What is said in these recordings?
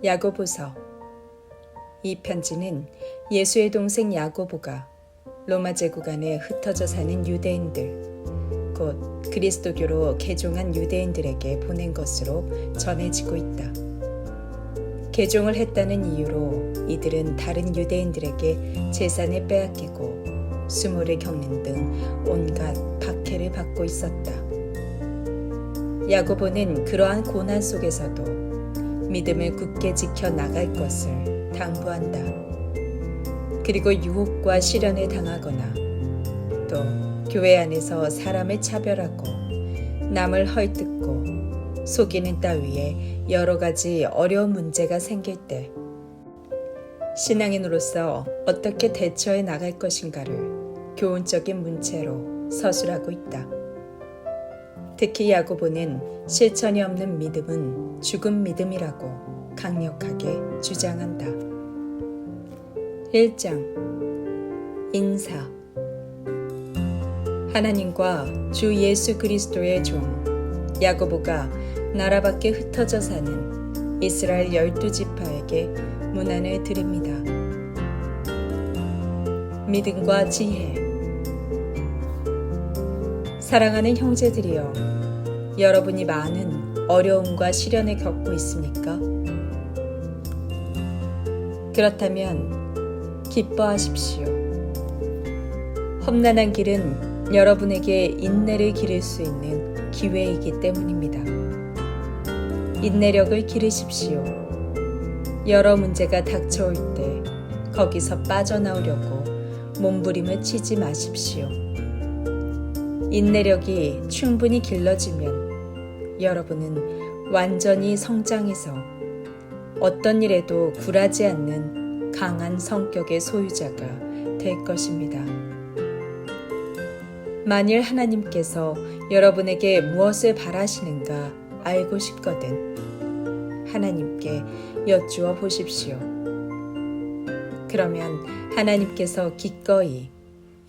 야고보서. 이 편지는 예수의 동생 야고보가 로마 제국 안에 흩어져 사는 유대인들, 곧 그리스도교로 개종한 유대인들에게 보낸 것으로 전해지고 있다. 개종을 했다는 이유로 이들은 다른 유대인들에게 재산을 빼앗기고 수모를 겪는 등 온갖 박해를 받고 있었다. 야고보는 그러한 고난 속에서도 믿음을 굳게 지켜 나갈 것을 당부한다. 그리고 유혹과 시련에 당하거나 또 교회 안에서 사람을 차별하고 남을 헐뜯고 속이는 따위에 여러 가지 어려운 문제가 생길 때 신앙인으로서 어떻게 대처해 나갈 것인가를 교훈적인 문체로 서술하고 있다. 특히 야고보는 실천이 없는 믿음은 죽은 믿음이라고 강력하게 주장한다. 1장 인사. 하나님과 주 예수 그리스도의 종 야고보가 나라 밖에 흩어져 사는 이스라엘 12지파에게 문안을 드립니다. 믿음과 지혜. 사랑하는 형제들이여, 여러분이 많은 어려움과 시련을 겪고 있습니까? 그렇다면 기뻐하십시오. 험난한 길은 여러분에게 인내를 기를 수 있는 기회이기 때문입니다. 인내력을 기르십시오. 여러 문제가 닥쳐올 때 거기서 빠져나오려고 몸부림을 치지 마십시오. 인내력이 충분히 길러지면 여러분은 완전히 성장해서 어떤 일에도 굴하지 않는 강한 성격의 소유자가 될 것입니다. 만일 하나님께서 여러분에게 무엇을 바라시는가 알고 싶거든 하나님께 여쭈어 보십시오. 그러면 하나님께서 기꺼이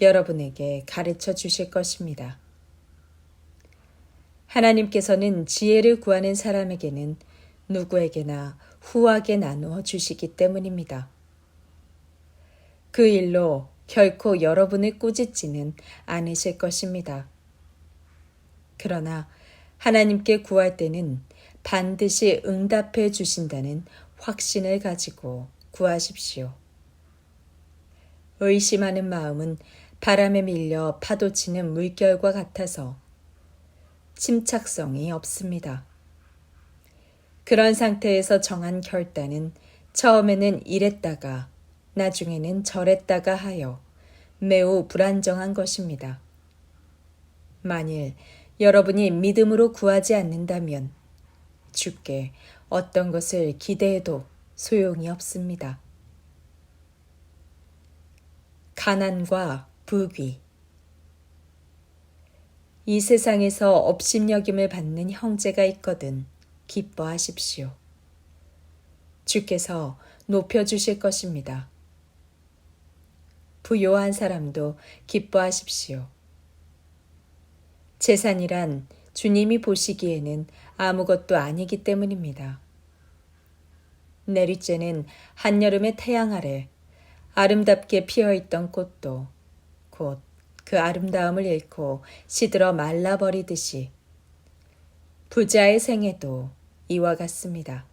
여러분에게 가르쳐 주실 것입니다. 하나님께서는 지혜를 구하는 사람에게는 누구에게나 후하게 나누어 주시기 때문입니다. 그 일로 결코 여러분을 꾸짖지는 않으실 것입니다. 그러나 하나님께 구할 때는 반드시 응답해 주신다는 확신을 가지고 구하십시오. 의심하는 마음은 바람에 밀려 파도치는 물결과 같아서 침착성이 없습니다. 그런 상태에서 정한 결단은 처음에는 이랬다가 나중에는 저랬다가 하여 매우 불안정한 것입니다. 만일 여러분이 믿음으로 구하지 않는다면 주께 어떤 것을 기대해도 소용이 없습니다. 가난과 부귀. 이 세상에서 업신여김을 받는 형제가 있거든 기뻐하십시오. 주께서 높여주실 것입니다. 부요한 사람도 기뻐하십시오. 재산이란 주님이 보시기에는 아무것도 아니기 때문입니다. 내리쬐는 한여름의 태양 아래 아름답게 피어있던 꽃도 곧 그 아름다움을 잃고 시들어 말라버리듯이 부자의 생애도 이와 같습니다.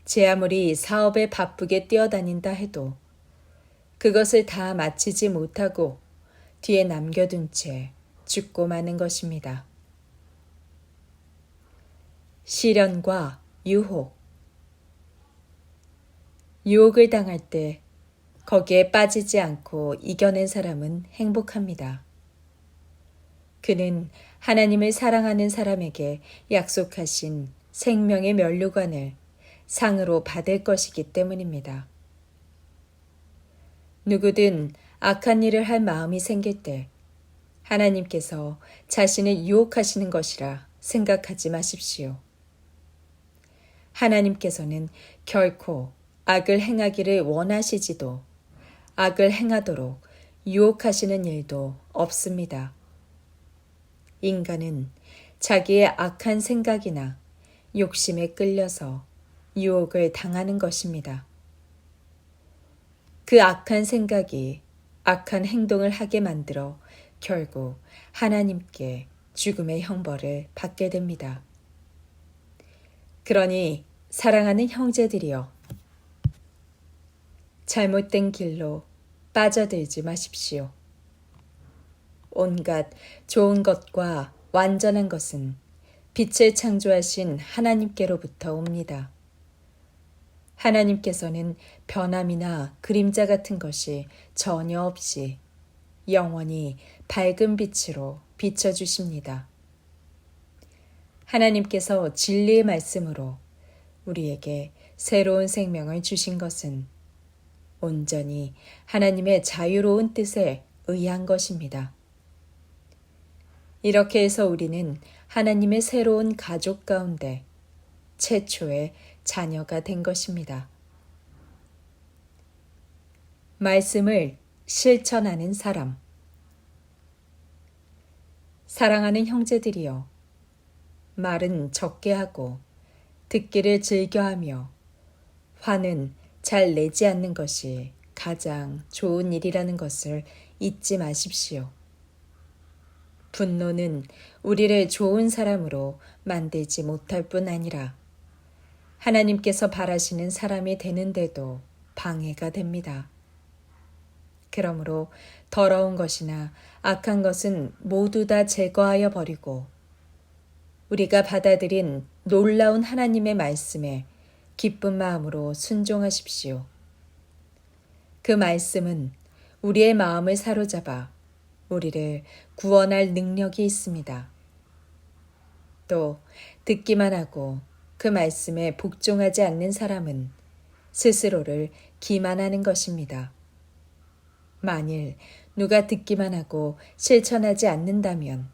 제 아무리 사업에 바쁘게 뛰어다닌다 해도 그것을 다 마치지 못하고 뒤에 남겨둔 채 죽고 마는 것입니다. 시련과 유혹. 유혹을 당할 때 거기에 빠지지 않고 이겨낸 사람은 행복합니다. 그는 하나님을 사랑하는 사람에게 약속하신 생명의 면류관을 상으로 받을 것이기 때문입니다. 누구든 악한 일을 할 마음이 생길 때 하나님께서 자신을 유혹하시는 것이라 생각하지 마십시오. 하나님께서는 결코 악을 행하기를 원하시지도 악을 행하도록 유혹하시는 일도 없습니다. 인간은 자기의 악한 생각이나 욕심에 끌려서 유혹을 당하는 것입니다. 그 악한 생각이 악한 행동을 하게 만들어 결국 하나님께 죽음의 형벌을 받게 됩니다. 그러니 사랑하는 형제들이여, 잘못된 길로 빠져들지 마십시오. 온갖 좋은 것과 완전한 것은 빛을 창조하신 하나님께로부터 옵니다. 하나님께서는 변함이나 그림자 같은 것이 전혀 없이 영원히 밝은 빛으로 비춰주십니다. 하나님께서 진리의 말씀으로 우리에게 새로운 생명을 주신 것은 온전히 하나님의 자유로운 뜻에 의한 것입니다. 이렇게 해서 우리는 하나님의 새로운 가족 가운데 최초의 자녀가 된 것입니다. 말씀을 실천하는 사람. 사랑하는 형제들이여, 말은 적게 하고 듣기를 즐겨하며 화는 잘 내지 않는 것이 가장 좋은 일이라는 것을 잊지 마십시오. 분노는 우리를 좋은 사람으로 만들지 못할 뿐 아니라 하나님께서 바라시는 사람이 되는데도 방해가 됩니다. 그러므로 더러운 것이나 악한 것은 모두 다 제거하여 버리고 우리가 받아들인 놀라운 하나님의 말씀에 기쁜 마음으로 순종하십시오. 그 말씀은 우리의 마음을 사로잡아 우리를 구원할 능력이 있습니다. 또 듣기만 하고 그 말씀에 복종하지 않는 사람은 스스로를 기만하는 것입니다. 만일 누가 듣기만 하고 실천하지 않는다면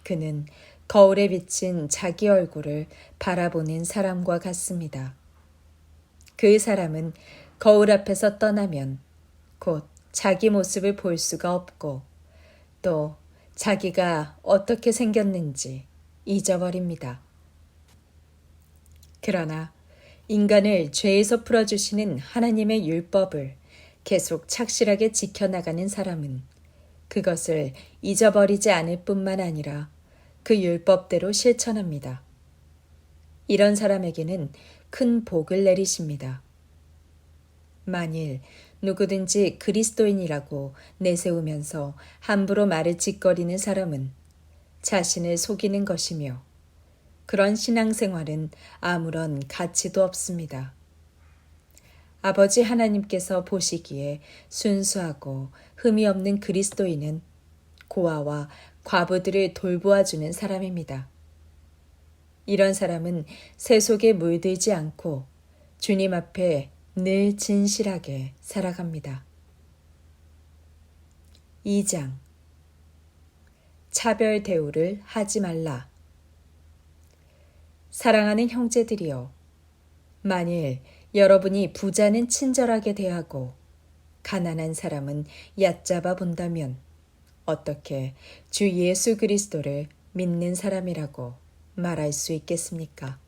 그는 거울에 비친 자기 얼굴을 바라보는 사람과 같습니다. 그 사람은 거울 앞에서 떠나면 곧 자기 모습을 볼 수가 없고 또 자기가 어떻게 생겼는지 잊어버립니다. 그러나 인간을 죄에서 풀어주시는 하나님의 율법을 계속 착실하게 지켜나가는 사람은 그것을 잊어버리지 않을 뿐만 아니라 그 율법대로 실천합니다. 이런 사람에게는 큰 복을 내리십니다. 만일 누구든지 그리스도인이라고 내세우면서 함부로 말을 짓거리는 사람은 자신을 속이는 것이며 그런 신앙생활은 아무런 가치도 없습니다. 아버지 하나님께서 보시기에 순수하고 흠이 없는 그리스도인은 고아와 과부들을 돌보아주는 사람입니다. 이런 사람은 세속에 물들지 않고 주님 앞에 늘 진실하게 살아갑니다. 2장 차별 대우를 하지 말라. 사랑하는 형제들이여, 만일 여러분이 부자는 친절하게 대하고 가난한 사람은 얕잡아 본다면 어떻게 주 예수 그리스도를 믿는 사람이라고 말할 수 있겠습니까?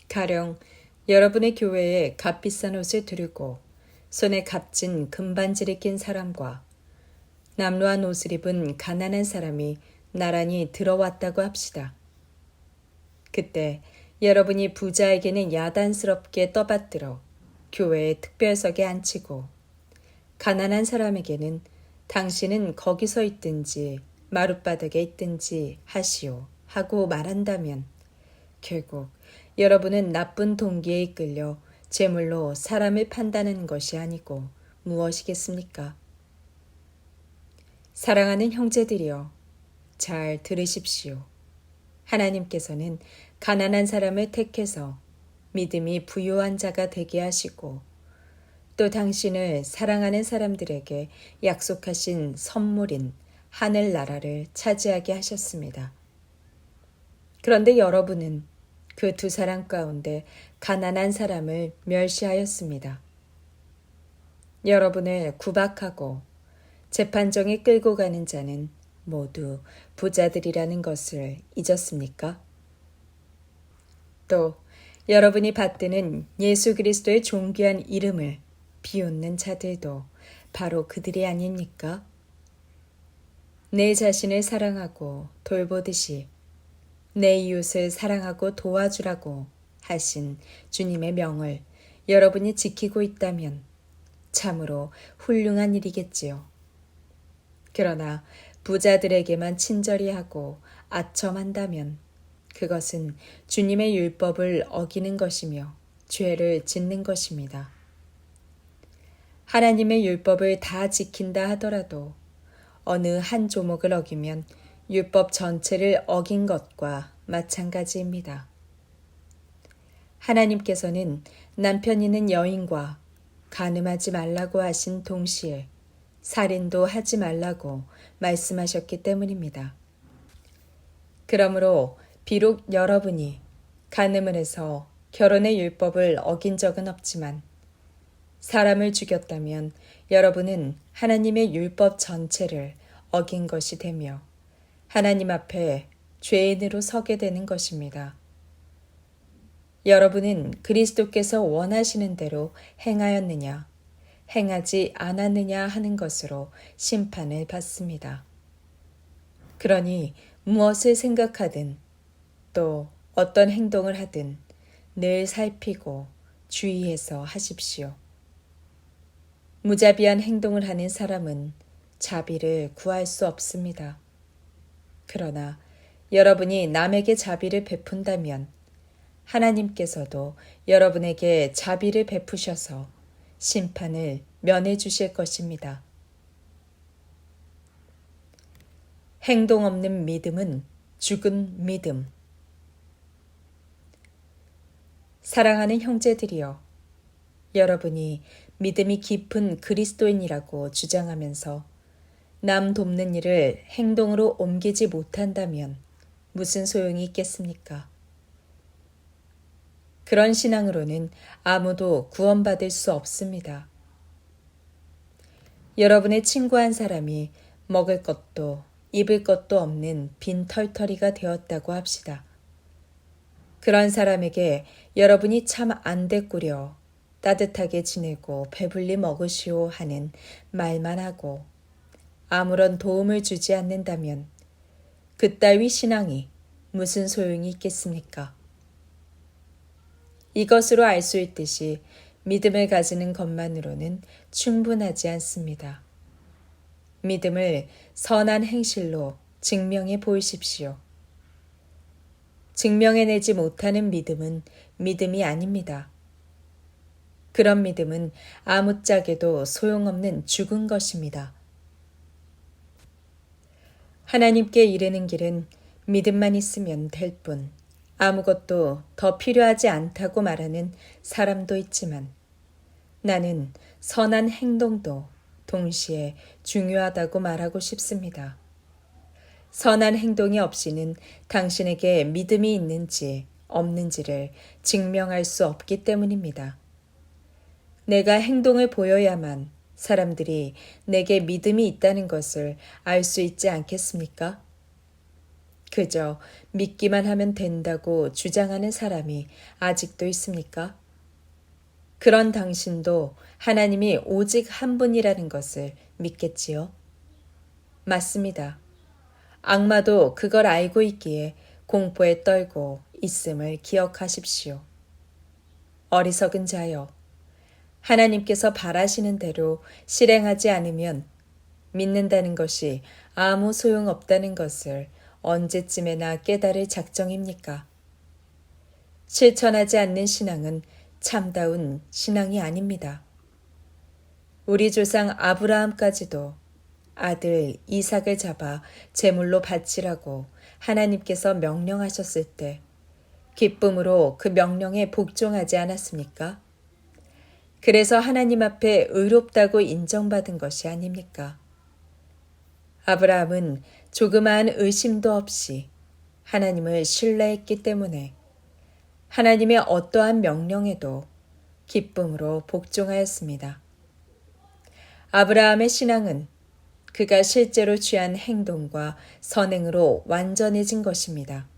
가령 여러분의 교회에 값비싼 옷을 두르고 손에 값진 금반지를 낀 사람과 남루한 옷을 입은 가난한 사람이 나란히 들어왔다고 합시다. 그때 여러분이 부자에게는 야단스럽게 떠받들어 교회의 특별석에 앉히고 가난한 사람에게는 당신은 거기서 있든지 마룻바닥에 있든지 하시오 하고 말한다면 결국 여러분은 나쁜 동기에 이끌려 재물로 사람을 판단하는 것이 아니고 무엇이겠습니까? 사랑하는 형제들이여, 잘 들으십시오. 하나님께서는 가난한 사람을 택해서 믿음이 부유한 자가 되게 하시고 또 당신을 사랑하는 사람들에게 약속하신 선물인 하늘나라를 차지하게 하셨습니다. 그런데 여러분은 그 두 사람 가운데 가난한 사람을 멸시하였습니다. 여러분을 구박하고 재판정에 끌고 가는 자는 모두 부자들이라는 것을 잊었습니까? 또 여러분이 받드는 예수 그리스도의 존귀한 이름을 비웃는 자들도 바로 그들이 아닙니까? 내 자신을 사랑하고 돌보듯이 내 이웃을 사랑하고 도와주라고 하신 주님의 명을 여러분이 지키고 있다면 참으로 훌륭한 일이겠지요. 그러나 부자들에게만 친절히 하고 아첨한다면 그것은 주님의 율법을 어기는 것이며 죄를 짓는 것입니다. 하나님의 율법을 다 지킨다 하더라도 어느 한 조목을 어기면 율법 전체를 어긴 것과 마찬가지입니다. 하나님께서는 남편 있는 여인과 간음하지 말라고 하신 동시에 살인도 하지 말라고 말씀하셨기 때문입니다. 그러므로 비록 여러분이 간음을 해서 결혼의 율법을 어긴 적은 없지만 사람을 죽였다면 여러분은 하나님의 율법 전체를 어긴 것이 되며 하나님 앞에 죄인으로 서게 되는 것입니다. 여러분은 그리스도께서 원하시는 대로 행하였느냐, 행하지 않았느냐 하는 것으로 심판을 받습니다. 그러니 무엇을 생각하든 또 어떤 행동을 하든 늘 살피고 주의해서 하십시오. 무자비한 행동을 하는 사람은 자비를 구할 수 없습니다. 그러나 여러분이 남에게 자비를 베푼다면 하나님께서도 여러분에게 자비를 베푸셔서 심판을 면해 주실 것입니다. 행동 없는 믿음은 죽은 믿음. 사랑하는 형제들이여, 여러분이 믿음이 깊은 그리스도인이라고 주장하면서 남 돕는 일을 행동으로 옮기지 못한다면 무슨 소용이 있겠습니까? 그런 신앙으로는 아무도 구원받을 수 없습니다. 여러분의 친구 한 사람이 먹을 것도 입을 것도 없는 빈 털터리가 되었다고 합시다. 그런 사람에게 여러분이 참 안 됐구려, 따뜻하게 지내고 배불리 먹으시오 하는 말만 하고 아무런 도움을 주지 않는다면 그따위 신앙이 무슨 소용이 있겠습니까? 이것으로 알 수 있듯이 믿음을 가지는 것만으로는 충분하지 않습니다. 믿음을 선한 행실로 증명해 보이십시오. 증명해내지 못하는 믿음은 믿음이 아닙니다. 그런 믿음은 아무짝에도 소용없는 죽은 것입니다. 하나님께 이르는 길은 믿음만 있으면 될 뿐 아무것도 더 필요하지 않다고 말하는 사람도 있지만 나는 선한 행동도 동시에 중요하다고 말하고 싶습니다. 선한 행동이 없이는 당신에게 믿음이 있는지 없는지를 증명할 수 없기 때문입니다. 내가 행동을 보여야만 사람들이 내게 믿음이 있다는 것을 알 수 있지 않겠습니까? 그저 믿기만 하면 된다고 주장하는 사람이 아직도 있습니까? 그런 당신도 하나님이 오직 한 분이라는 것을 믿겠지요? 맞습니다. 악마도 그걸 알고 있기에 공포에 떨고 있음을 기억하십시오. 어리석은 자여, 하나님께서 바라시는 대로 실행하지 않으면 믿는다는 것이 아무 소용없다는 것을 언제쯤에나 깨달을 작정입니까? 실천하지 않는 신앙은 참다운 신앙이 아닙니다. 우리 조상 아브라함까지도 아들 이삭을 잡아 제물로 바치라고 하나님께서 명령하셨을 때 기쁨으로 그 명령에 복종하지 않았습니까? 그래서 하나님 앞에 의롭다고 인정받은 것이 아닙니까? 아브라함은 조그마한 의심도 없이 하나님을 신뢰했기 때문에 하나님의 어떠한 명령에도 기쁨으로 복종하였습니다. 아브라함의 신앙은 그가 실제로 취한 행동과 선행으로 완전해진 것입니다.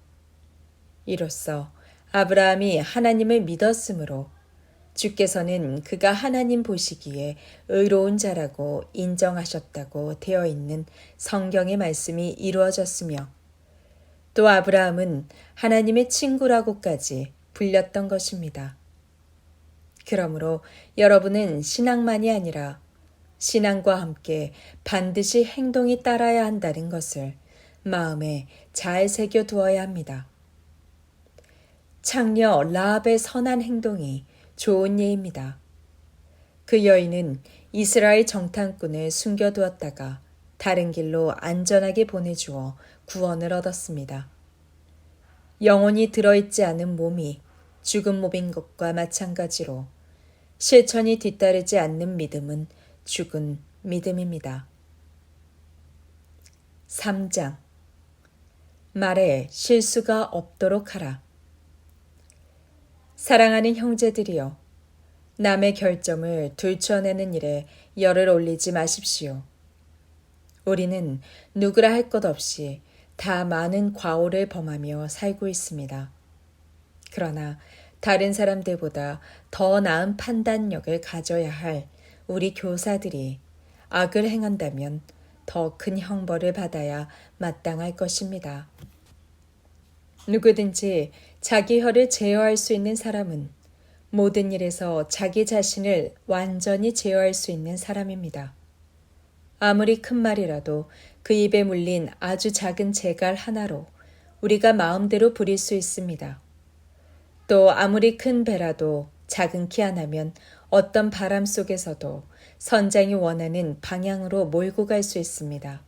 이로써 아브라함이 하나님을 믿었으므로 주께서는 그가 하나님 보시기에 의로운 자라고 인정하셨다고 되어 있는 성경의 말씀이 이루어졌으며 또 아브라함은 하나님의 친구라고까지 불렸던 것입니다. 그러므로 여러분은 신앙만이 아니라 신앙과 함께 반드시 행동이 따라야 한다는 것을 마음에 잘 새겨 두어야 합니다. 창녀 라합의 선한 행동이 좋은 예입니다. 그 여인은 이스라엘 정탐꾼을 숨겨두었다가 다른 길로 안전하게 보내주어 구원을 얻었습니다. 영혼이 들어있지 않은 몸이 죽은 몸인 것과 마찬가지로 실천이 뒤따르지 않는 믿음은 죽은 믿음입니다. 3장 말에 실수가 없도록 하라. 사랑하는 형제들이여, 남의 결점을 들춰내는 일에 열을 올리지 마십시오. 우리는 누구라 할 것 없이 다 많은 과오를 범하며 살고 있습니다. 그러나 다른 사람들보다 더 나은 판단력을 가져야 할 우리 교사들이 악을 행한다면 더 큰 형벌을 받아야 마땅할 것입니다. 누구든지 자기 혀를 제어할 수 있는 사람은 모든 일에서 자기 자신을 완전히 제어할 수 있는 사람입니다. 아무리 큰 말이라도 그 입에 물린 아주 작은 재갈 하나로 우리가 마음대로 부릴 수 있습니다. 또 아무리 큰 배라도 작은 키 하나면 어떤 바람 속에서도 선장이 원하는 방향으로 몰고 갈 수 있습니다.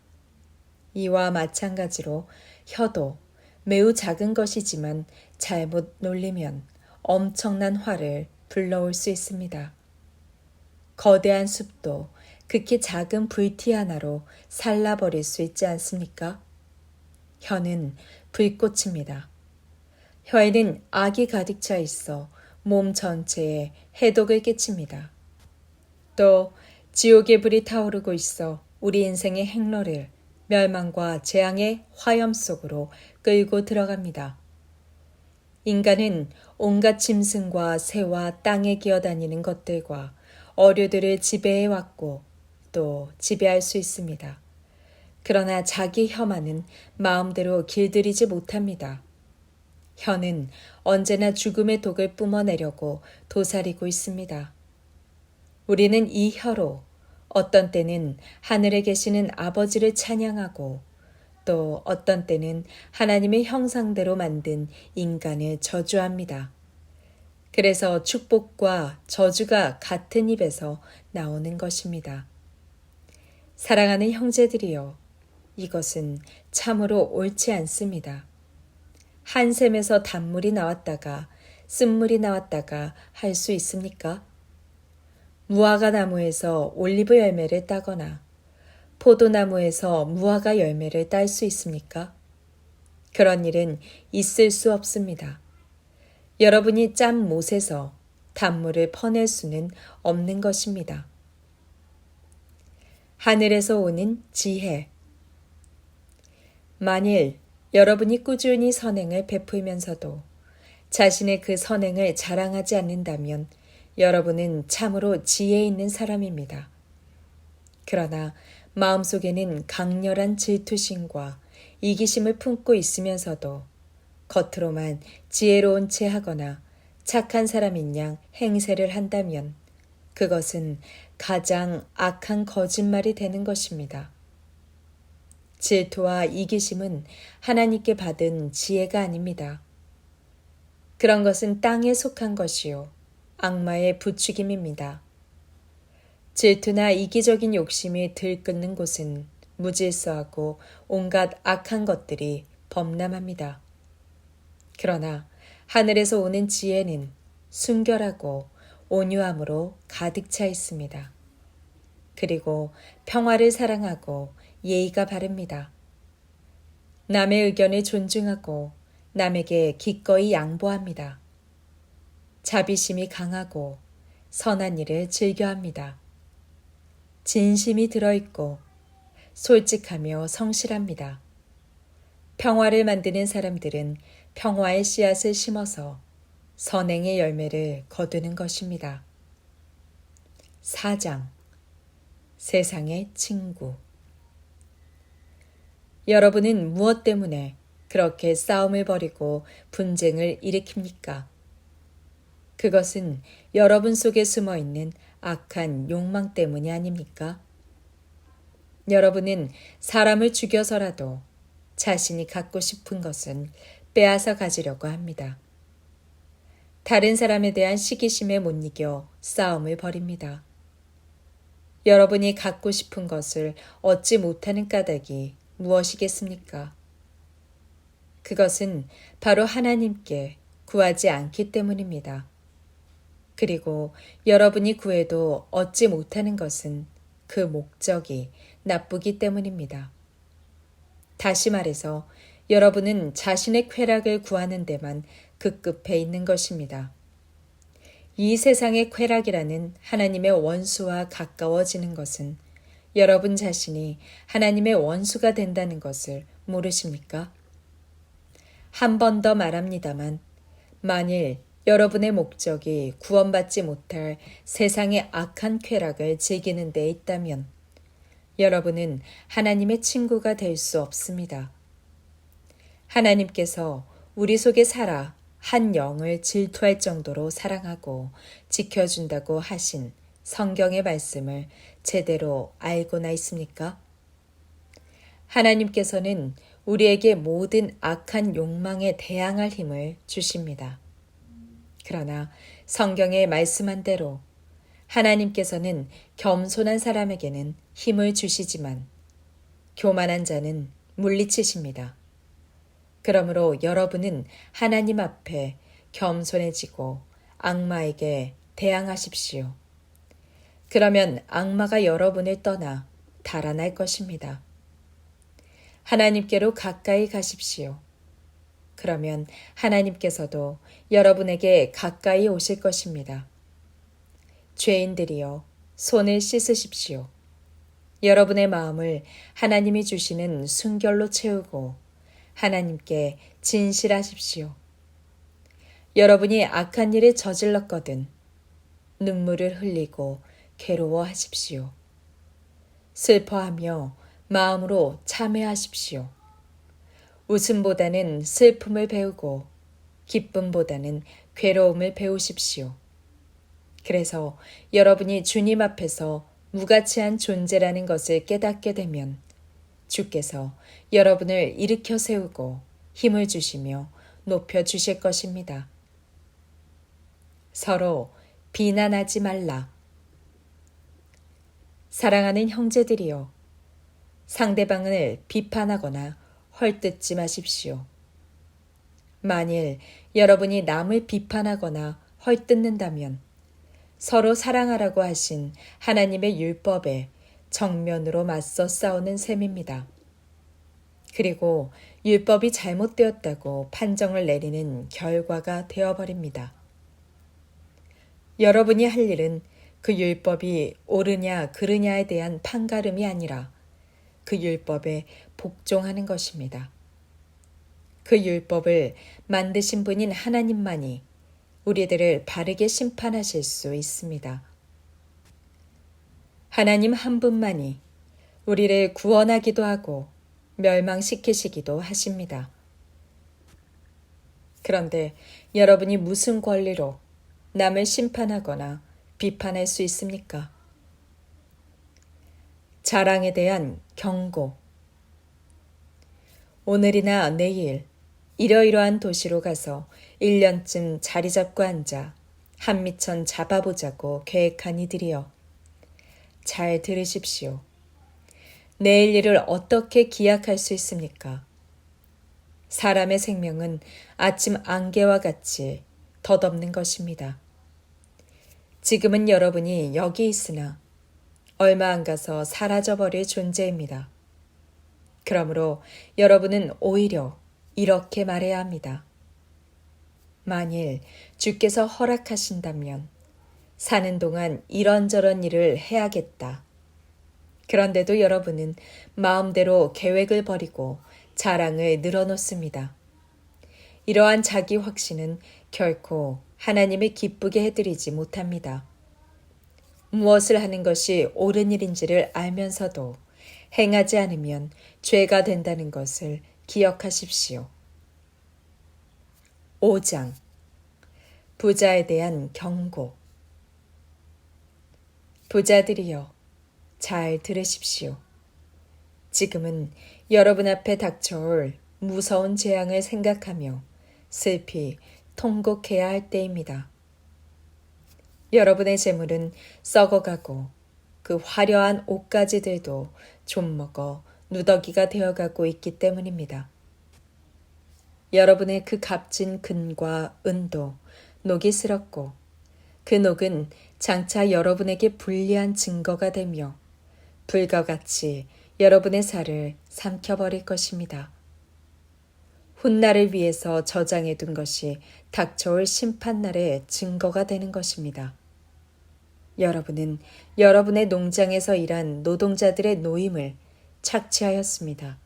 이와 마찬가지로 혀도 매우 작은 것이지만 잘못 놀리면 엄청난 화를 불러올 수 있습니다. 거대한 숲도 극히 작은 불티 하나로 살라버릴 수 있지 않습니까? 혀는 불꽃입니다. 혀에는 악이 가득 차 있어 몸 전체에 해독을 끼칩니다. 또 지옥의 불이 타오르고 있어 우리 인생의 행로를 멸망과 재앙의 화염 속으로 끌고 들어갑니다. 인간은 온갖 짐승과 새와 땅에 기어다니는 것들과 어류들을 지배해왔고 또 지배할 수 있습니다. 그러나 자기 혀만은 마음대로 길들이지 못합니다. 혀는 언제나 죽음의 독을 뿜어내려고 도사리고 있습니다. 우리는 이 혀로 어떤 때는 하늘에 계시는 아버지를 찬양하고 또 어떤 때는 하나님의 형상대로 만든 인간을 저주합니다. 그래서 축복과 저주가 같은 입에서 나오는 것입니다. 사랑하는 형제들이여, 이것은 참으로 옳지 않습니다. 한 샘에서 단물이 나왔다가 쓴물이 나왔다가 할 수 있습니까? 무화과 나무에서 올리브 열매를 따거나 포도나무에서 무화과 열매를 딸 수 있습니까? 그런 일은 있을 수 없습니다. 여러분이 짠 못에서 단물을 퍼낼 수는 없는 것입니다. 하늘에서 오는 지혜. 만일 여러분이 꾸준히 선행을 베풀면서도 자신의 그 선행을 자랑하지 않는다면 여러분은 참으로 지혜 있는 사람입니다. 그러나 마음속에는 강렬한 질투심과 이기심을 품고 있으면서도 겉으로만 지혜로운 채 하거나 착한 사람인 양 행세를 한다면 그것은 가장 악한 거짓말이 되는 것입니다. 질투와 이기심은 하나님께 받은 지혜가 아닙니다. 그런 것은 땅에 속한 것이요 악마의 부추김입니다. 질투나 이기적인 욕심이 들끓는 곳은 무질서하고 온갖 악한 것들이 범람합니다. 그러나 하늘에서 오는 지혜는 순결하고 온유함으로 가득 차 있습니다. 그리고 평화를 사랑하고 예의가 바릅니다. 남의 의견을 존중하고 남에게 기꺼이 양보합니다. 자비심이 강하고 선한 일을 즐겨합니다. 진심이 들어있고 솔직하며 성실합니다. 평화를 만드는 사람들은 평화의 씨앗을 심어서 선행의 열매를 거두는 것입니다. 4장 세상의 친구. 여러분은 무엇 때문에 그렇게 싸움을 벌이고 분쟁을 일으킵니까? 그것은 여러분 속에 숨어 있는 악한 욕망 때문이 아닙니까? 여러분은 사람을 죽여서라도 자신이 갖고 싶은 것은 빼앗아 가지려고 합니다. 다른 사람에 대한 시기심에 못 이겨 싸움을 벌입니다. 여러분이 갖고 싶은 것을 얻지 못하는 까닭이 무엇이겠습니까? 그것은 바로 하나님께 구하지 않기 때문입니다. 그리고 여러분이 구해도 얻지 못하는 것은 그 목적이 나쁘기 때문입니다. 다시 말해서 여러분은 자신의 쾌락을 구하는 데만 급급해 있는 것입니다. 이 세상의 쾌락이라는 하나님의 원수와 가까워지는 것은 여러분 자신이 하나님의 원수가 된다는 것을 모르십니까? 한 번 더 말합니다만, 만일 여러분의 목적이 구원받지 못할 세상의 악한 쾌락을 즐기는 데 있다면 여러분은 하나님의 친구가 될 수 없습니다. 하나님께서 우리 속에 살아 한 영을 질투할 정도로 사랑하고 지켜준다고 하신 성경의 말씀을 제대로 알고나 있습니까? 하나님께서는 우리에게 모든 악한 욕망에 대항할 힘을 주십니다. 그러나 성경에 말씀한 대로 하나님께서는 겸손한 사람에게는 힘을 주시지만 교만한 자는 물리치십니다. 그러므로 여러분은 하나님 앞에 겸손해지고 악마에게 대항하십시오. 그러면 악마가 여러분을 떠나 달아날 것입니다. 하나님께로 가까이 가십시오. 그러면 하나님께서도 여러분에게 가까이 오실 것입니다. 죄인들이여, 손을 씻으십시오. 여러분의 마음을 하나님이 주시는 순결로 채우고 하나님께 진실하십시오. 여러분이 악한 일을 저질렀거든 눈물을 흘리고 괴로워하십시오. 슬퍼하며 마음으로 참회하십시오. 웃음보다는 슬픔을 배우고 기쁨보다는 괴로움을 배우십시오. 그래서 여러분이 주님 앞에서 무가치한 존재라는 것을 깨닫게 되면 주께서 여러분을 일으켜 세우고 힘을 주시며 높여 주실 것입니다. 서로 비난하지 말라. 사랑하는 형제들이여, 상대방을 비판하거나 헐뜯지 마십시오. 만일 여러분이 남을 비판하거나 헐뜯는다면 서로 사랑하라고 하신 하나님의 율법에 정면으로 맞서 싸우는 셈입니다. 그리고 율법이 잘못되었다고 판정을 내리는 결과가 되어버립니다. 여러분이 할 일은 그 율법이 옳으냐 그르냐에 대한 판가름이 아니라 그 율법에 복종하는 것입니다. 그 율법을 만드신 분인 하나님만이 우리들을 바르게 심판하실 수 있습니다. 하나님 한 분만이 우리를 구원하기도 하고 멸망시키시기도 하십니다. 그런데 여러분이 무슨 권리로 남을 심판하거나 비판할 수 있습니까? 자랑에 대한 경고. 오늘이나 내일 이러이러한 도시로 가서 1년쯤 자리 잡고 앉아 한미천 잡아보자고 계획한 이들이여. 잘 들으십시오. 내일 일을 어떻게 기약할 수 있습니까? 사람의 생명은 아침 안개와 같이 덧없는 것입니다. 지금은 여러분이 여기 있으나 얼마 안 가서 사라져버릴 존재입니다. 그러므로 여러분은 오히려 이렇게 말해야 합니다. 만일 주께서 허락하신다면 사는 동안 이런저런 일을 해야겠다. 그런데도 여러분은 마음대로 계획을 버리고 자랑을 늘어놓습니다. 이러한 자기 확신은 결코 하나님을 기쁘게 해드리지 못합니다. 무엇을 하는 것이 옳은 일인지를 알면서도 행하지 않으면 죄가 된다는 것을 기억하십시오. 5장 부자에 대한 경고. 부자들이여, 잘 들으십시오. 지금은 여러분 앞에 닥쳐올 무서운 재앙을 생각하며 슬피 통곡해야 할 때입니다. 여러분의 재물은 썩어가고 그 화려한 옷가지들도 좀먹어 누더기가 되어가고 있기 때문입니다. 여러분의 그 값진 금과 은도 녹이 슬었고 그 녹은 장차 여러분에게 불리한 증거가 되며 불과 같이 여러분의 살을 삼켜버릴 것입니다. 훗날을 위해서 저장해둔 것이 닥쳐올 심판날의 증거가 되는 것입니다. 여러분은 여러분의 농장에서 일한 노동자들의 노임을 착취하였습니다.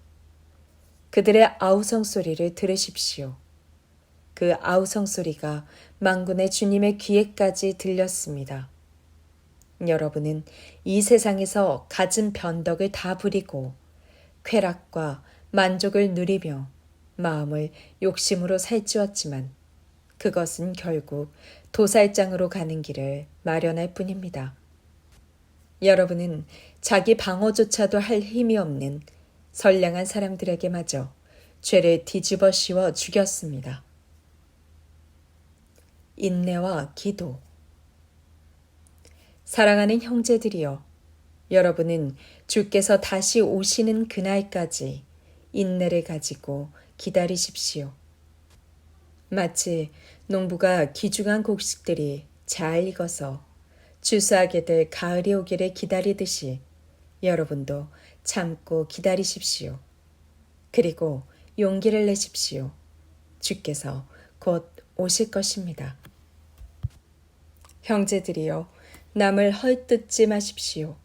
그들의 아우성 소리를 들으십시오. 그 아우성 소리가 만군의 주님의 귀에까지 들렸습니다. 여러분은 이 세상에서 갖은 변덕을 다 부리고 쾌락과 만족을 누리며 마음을 욕심으로 살찌웠지만 그것은 결국 도살장으로 가는 길을 마련할 뿐입니다. 여러분은 자기 방어조차도 할 힘이 없는 선량한 사람들에게마저 죄를 뒤집어 씌워 죽였습니다. 인내와 기도. 사랑하는 형제들이여, 여러분은 주께서 다시 오시는 그날까지 인내를 가지고 기다리십시오. 마치 농부가 귀중한 곡식들이 잘 익어서 주수하게 될 가을이 오기를 기다리듯이 여러분도 참고 기다리십시오. 그리고 용기를 내십시오. 주께서 곧 오실 것입니다. 형제들이여, 남을 헐뜯지 마십시오.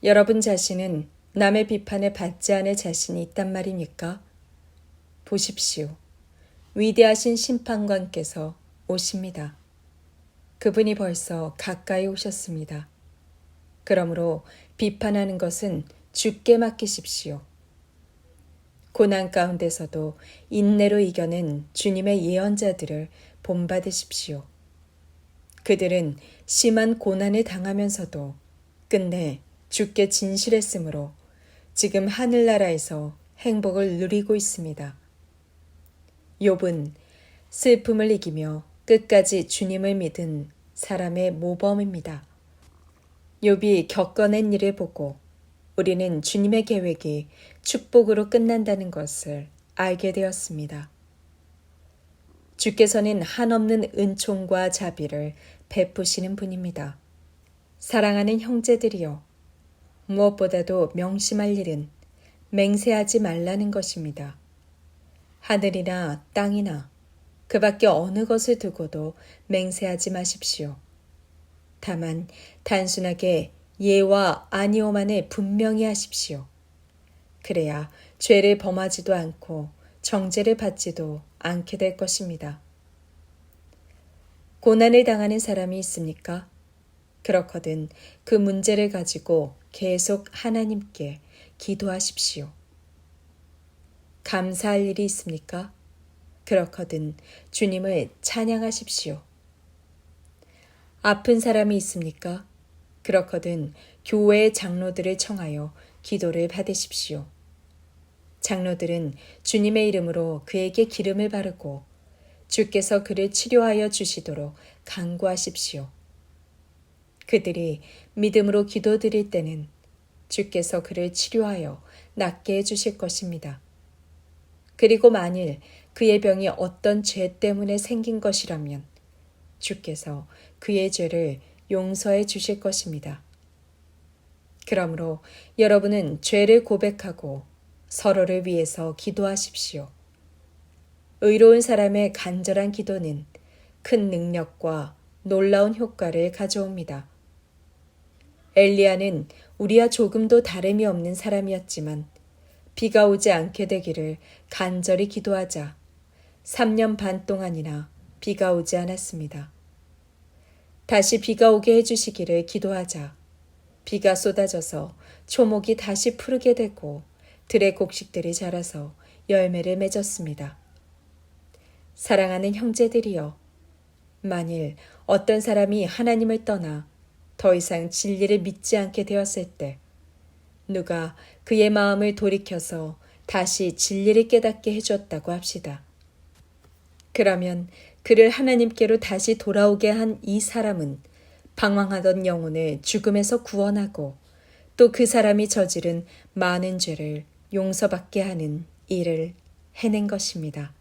여러분 자신은 남의 비판을 받지 않을 자신이 있단 말입니까? 보십시오. 위대하신 심판관께서 오십니다. 그분이 벌써 가까이 오셨습니다. 그러므로 비판하는 것은 주께 맡기십시오. 고난 가운데서도 인내로 이겨낸 주님의 예언자들을 본받으십시오. 그들은 심한 고난을 당하면서도 끝내 주께 진실했으므로 지금 하늘나라에서 행복을 누리고 있습니다. 욥은 슬픔을 이기며 끝까지 주님을 믿은 사람의 모범입니다. 욥이 겪어낸 일을 보고 우리는 주님의 계획이 축복으로 끝난다는 것을 알게 되었습니다. 주께서는 한없는 은총과 자비를 베푸시는 분입니다. 사랑하는 형제들이여, 무엇보다도 명심할 일은 맹세하지 말라는 것입니다. 하늘이나 땅이나 그 밖에 어느 것을 두고도 맹세하지 마십시오. 다만 단순하게 예와 아니오만을 분명히 하십시오. 그래야 죄를 범하지도 않고 정죄를 받지도 않게 될 것입니다. 고난을 당하는 사람이 있습니까? 그렇거든 그 문제를 가지고 계속 하나님께 기도하십시오. 감사할 일이 있습니까? 그렇거든 주님을 찬양하십시오. 아픈 사람이 있습니까? 그렇거든 교회의 장로들을 청하여 기도를 받으십시오. 장로들은 주님의 이름으로 그에게 기름을 바르고 주께서 그를 치료하여 주시도록 간구하십시오. 그들이 믿음으로 기도드릴 때는 주께서 그를 치료하여 낫게 해주실 것입니다. 그리고 만일 그의 병이 어떤 죄 때문에 생긴 것이라면 주께서 그의 죄를 용서해 주실 것입니다. 그러므로 여러분은 죄를 고백하고 서로를 위해서 기도하십시오. 의로운 사람의 간절한 기도는 큰 능력과 놀라운 효과를 가져옵니다. 엘리야는 우리와 조금도 다름이 없는 사람이었지만 비가 오지 않게 되기를 간절히 기도하자 3년 반 동안이나 비가 오지 않았습니다. 다시 비가 오게 해주시기를 기도하자 비가 쏟아져서 초목이 다시 푸르게 되고 들의 곡식들이 자라서 열매를 맺었습니다. 사랑하는 형제들이여, 만일 어떤 사람이 하나님을 떠나 더 이상 진리를 믿지 않게 되었을 때 누가 그의 마음을 돌이켜서 다시 진리를 깨닫게 해주었다고 합시다. 그러면 그를 하나님께로 다시 돌아오게 한 이 사람은 방황하던 영혼을 죽음에서 구원하고 또 그 사람이 저지른 많은 죄를 용서받게 하는 일을 해낸 것입니다.